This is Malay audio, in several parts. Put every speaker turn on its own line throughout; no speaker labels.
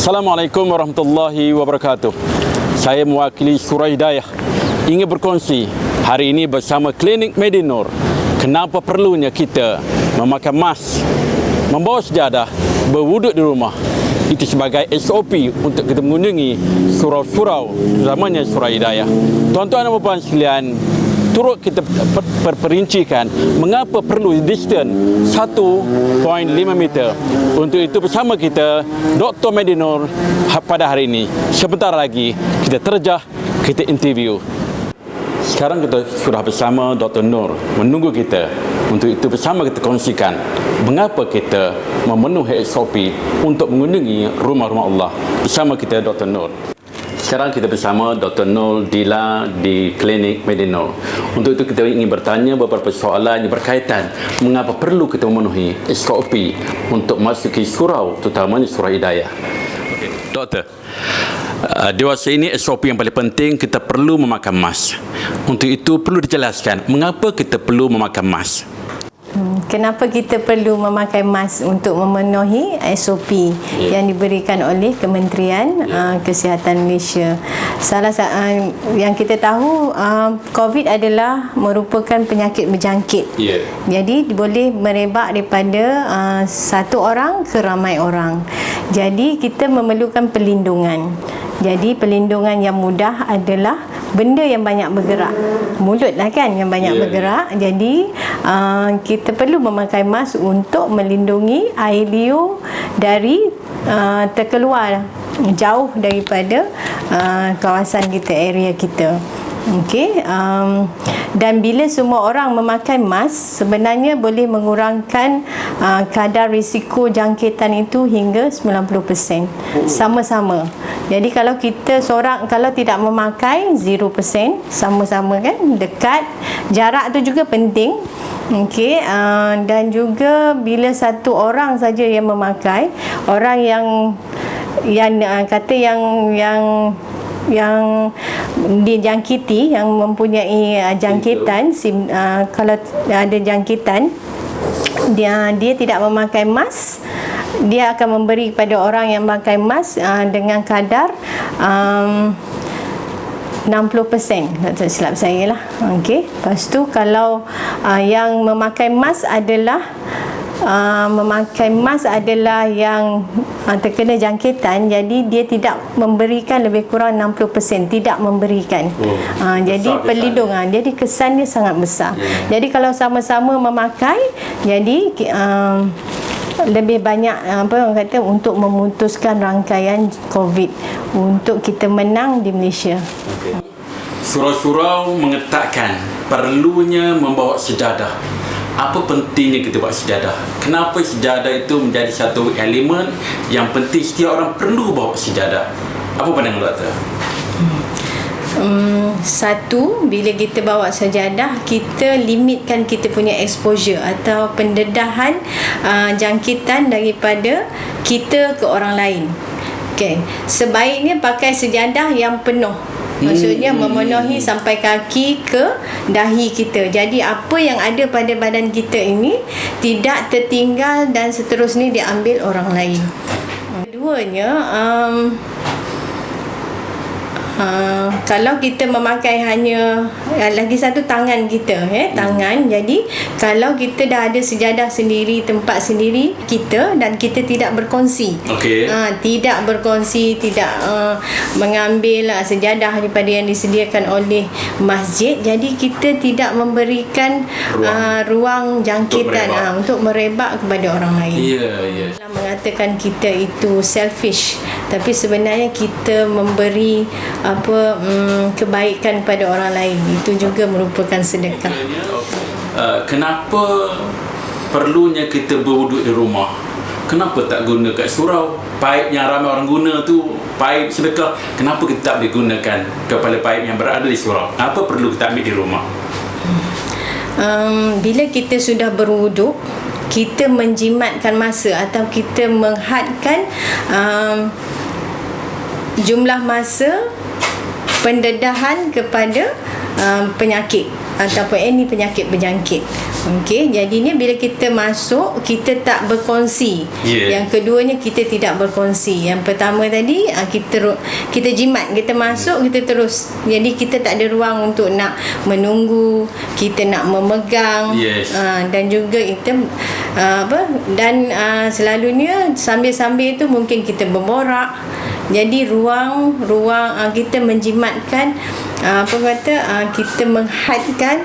Assalamualaikum warahmatullahi wabarakatuh. Saya mewakili Surah Hidayah ingin berkongsi hari ini bersama Klinik Medinur kenapa perlunya kita memakai mask, membawa sejadah, berwuduk di rumah. Itu sebagai SOP untuk kita mengunjungi surau-surau, terutamanya Surah Hidayah. Tuan-tuan dan puan sekalian, turut kita perperincikan mengapa perlu distance 1.5 meter. Untuk itu bersama kita Dr. Medinur pada hari ini. Sebentar lagi kita terjah, kita interview. Sekarang kita sudah bersama Dr. Nur menunggu kita. Untuk itu bersama kita kongsikan mengapa kita memenuhi SOP untuk mengunjungi rumah-rumah Allah. Bersama kita Dr. Nur. Sekarang kita bersama Dr. Nur Dila di Klinik Medinur. Untuk itu kita ingin bertanya beberapa soalan yang berkaitan mengapa perlu kita memenuhi SOP untuk masuki surau, terutamanya Surah Hidayah. Okay. Doktor, dewasa ini SOP yang paling penting kita perlu memakai mask. Untuk itu perlu dijelaskan mengapa kita perlu memakai mask.
Kenapa kita perlu memakai mask untuk memenuhi SOP yang diberikan oleh Kementerian Kesihatan Malaysia. Salah yang kita tahu, COVID adalah merupakan penyakit berjangkit. Jadi boleh merebak daripada satu orang ke ramai orang. Jadi kita memerlukan perlindungan. Jadi perlindungan yang mudah adalah benda yang banyak bergerak. Mulut lah kan yang banyak bergerak. Jadi kita perlu memakai mask untuk melindungi air liur dari terkeluar jauh daripada kawasan kita, area kita. Okey, dan bila semua orang memakai mask, sebenarnya boleh mengurangkan kadar risiko jangkitan itu hingga 90%. Sama-sama. Jadi kalau kita seorang kalau tidak memakai 0%, sama-sama kan, dekat. Jarak tu juga penting. Okey, dan juga bila satu orang saja yang memakai, orang yang kata yang dijangkiti, yang mempunyai jangkitan, kalau ada jangkitan, dia tidak memakai mask, dia akan memberi kepada orang yang memakai mask dengan kadar 60%, tak silap saya lah. Okey, lepas tu kalau yang memakai mask adalah yang terkena jangkitan, jadi dia tidak memberikan, lebih kurang 60% tidak memberikan. Jadi perlindungan, jadi kesan dia sangat besar. Jadi kalau sama-sama memakai, jadi lebih banyak orang kata untuk memutuskan rangkaian COVID untuk kita menang di Malaysia.
Surau-surau mengetatkan perlunya membawa sejadah. Apa pentingnya kita bawa sejadah? Kenapa sejadah itu menjadi satu elemen yang penting setiap orang perlu bawa sejadah? Apa pandangan doktor?
Satu, bila kita bawa sejadah, kita limitkan kita punya exposure atau pendedahan jangkitan daripada kita ke orang lain. Okay. Sebaiknya pakai sejadah yang penuh. Maksudnya memenuhi sampai kaki ke dahi kita. Jadi apa yang ada pada badan kita ini tidak tertinggal dan seterusnya diambil orang lain. Keduanya, kalau kita memakai hanya lagi satu tangan kita, tangan. Jadi kalau kita dah ada sejadah sendiri, tempat sendiri kita, dan kita tidak berkongsi, tidak berkongsi, tidak mengambil sejadah daripada yang disediakan oleh masjid, jadi kita tidak memberikan ruang jangkitan untuk merebak kepada orang lain. Mengatakan kita itu selfish, tapi sebenarnya kita memberi kebaikan pada orang lain, itu juga merupakan sedekah.
Kenapa perlunya kita berwuduk di rumah? Kenapa tak guna kat surau? Paip yang ramai orang guna tu paip sedekah. Kenapa kita tak boleh gunakan kepada paip yang berada di surau? Apa perlu kita ambil di rumah?
Bila kita sudah berwuduk, kita menjimatkan masa atau kita menghadkan jumlah masa pendedahan kepada penyakit. ataupun any penyakit berjangkit. Okey, jadinya bila kita masuk, kita tak berkongsi. Yang keduanya, kita tidak berkongsi. Yang pertama tadi, kita jimat, kita masuk, kita terus. Jadi kita tak ada ruang untuk nak menunggu, kita nak memegang, dan juga kita selalunya sambil-sambil itu mungkin kita berborak. Jadi ruang kita menjimatkan kita menghadkan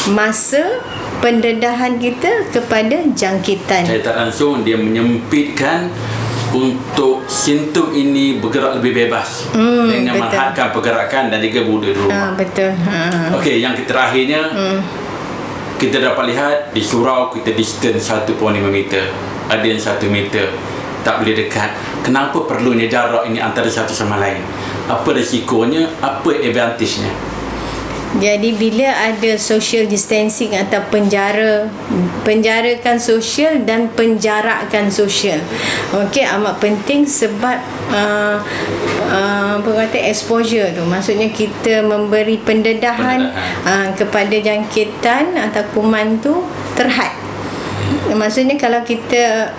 masa pendedahan kita kepada jangkitan.
Saya tak langsung dia menyempitkan untuk simptom ini bergerak lebih bebas dengan menghadkan pergerakan dan juga berada di rumah.
Betul.
Okey, yang terakhirnya kita dapat lihat di surau kita distance 1.5 meter, ada yang 1 meter, tak boleh dekat. Kenapa perlunya jarak ini antara satu sama lain? Apa risikonya? Apa advantage-nya?
Jadi bila ada social distancing atau penjarakan sosial dan penjarakan sosial, okey, amat penting sebab exposure tu, maksudnya kita memberi pendedahan kepada jangkitan atau kuman tu terhad. Maksudnya kalau kita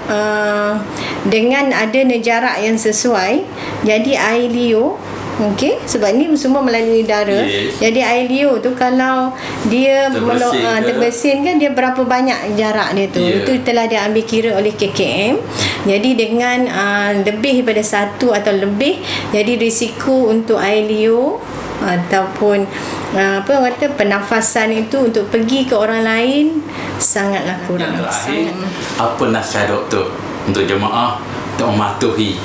dengan adanya jarak yang sesuai, jadi air liur, okey, sebab ni semua melalui udara. Jadi air liur tu kalau dia terbersin kan, dia berapa banyak jarak dia tu. Itu telah diambil kira oleh KKM. Jadi dengan lebih daripada satu atau lebih, jadi risiko untuk air liur ataupun pernafasan itu untuk pergi ke orang lain sangatlah kurang.
Yang terakhir, apa nasihat doktor untuk jemaah untuk mematuhi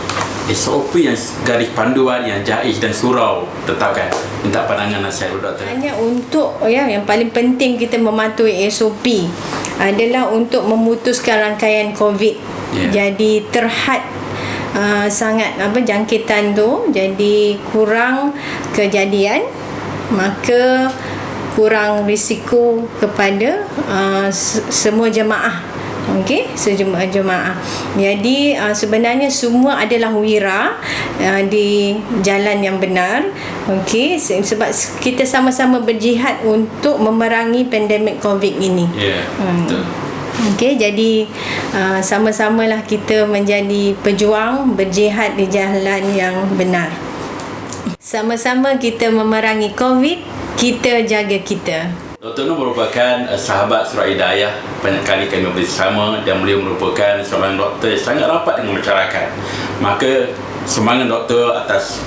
SOP yang garis panduan yang JAIZ dan surau tetapkan? Minta pandangan nasihat doktor.
Hanya untuk yang paling penting kita mematuhi SOP adalah untuk memutuskan rangkaian COVID. Jadi terhad sangat jangkitan tu, jadi kurang kejadian, maka kurang risiko kepada semua jemaah. Okey, semua jemaah. Jadi sebenarnya semua adalah wira di jalan yang benar. Okey, sebab kita sama-sama berjihad untuk memerangi pandemik COVID ini.
Betul.
Okey, jadi sama-samalah kita menjadi pejuang berjihad di jalan yang benar. Sama-sama kita memerangi COVID, kita jaga kita.
Dr. Nur merupakan sahabat Surau Hidayah. Banyak kali kami bersama dan beliau merupakan seorang doktor yang sangat rapat dengan masyarakat. Maka semangat doktor atas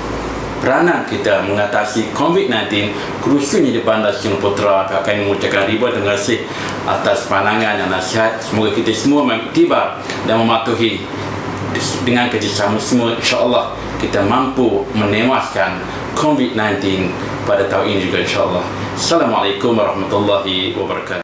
peranan kita mengatasi COVID-19 khususnya di Bandar Sdn Putra. Kami mengucapkan ribuan terima kasih atas pandangan dan nasihat. Semoga kita semua mengiktibar dan mematuhi dengan kerjasama semua. InsyaAllah kita mampu menewaskan COVID-19 pada tahun ini juga, insyaAllah. Assalamualaikum warahmatullahi wabarakatuh.